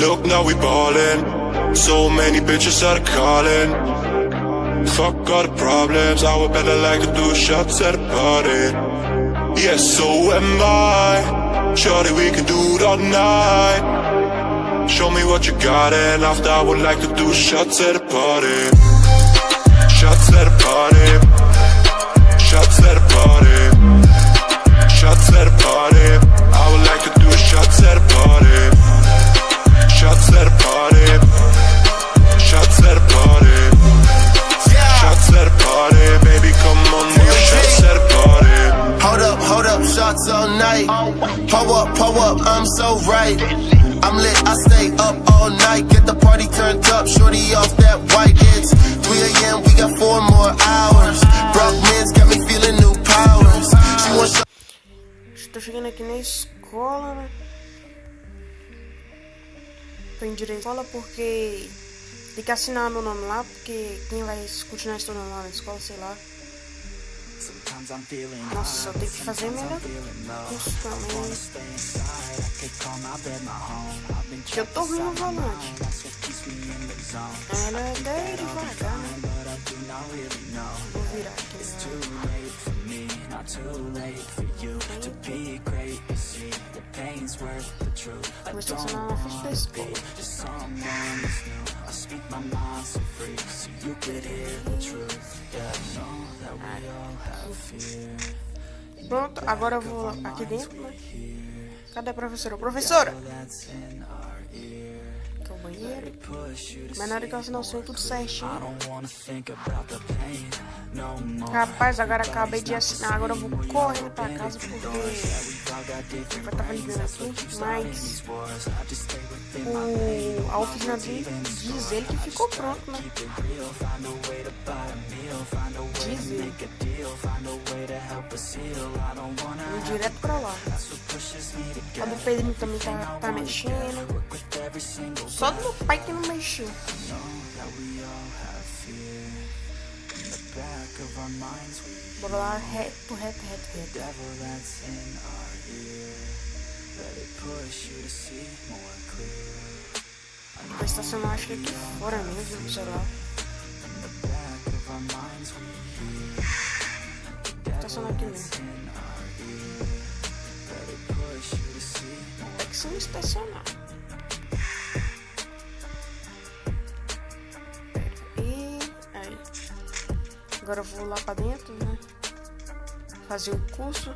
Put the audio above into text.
Look, now we ballin'. So many bitches are calling. Fuck all the problems. I would better like to do shots at a party. Yes, so am I. Shorty, we can do it all night. Show me what you got, and after I would like to do shots at a party. Shots at a party. Shots at a party. Shots at a party. I would like to do shots at a party. Shots at a party. Shots at a party. Shots at a party. Baby, come on, do shots at a party. Hold up, shots all night. Pull up, I'm so right. I'm lit, I stay up all night. Get the party turned up, shorty off that white. It's 3 a.m., we got 4 more hours. Broke men's got me feeling new powers. She wants. Estou chegando aqui na escola, né? Tô em direito à escola porque tem que assinar meu nome lá, porque quem vai continuar estudando lá na escola, sei lá. Nossa, eu tenho que fazer melhor isso também. Que eu tô ruim no volante. Ela é bem devagar, né? Vou virar aqui. Vou estacionar na frente da escola. Pronto, agora eu vou aqui dentro, né? Cadê a professora? Professora! Que é o banheiro. Mas na hora que eu assinar o sonho, tudo certinho. Rapaz, agora acabei de assinar. Agora eu vou correndo pra casa porque eu tava ligando aqui. Mas a oficina dele diz ele que ficou pronto, né? Diz ele. Vou direto pra lá. A do Pedrinho também tá mexendo. Só do meu pai que não mexeu. Bora lá, reto. Vou estacionar, acho que aqui fora mesmo, sei lá. Vou estacionar aqui mesmo. Tem que se me estacionar. Agora eu vou lá pra dentro, né? Fazer o curso.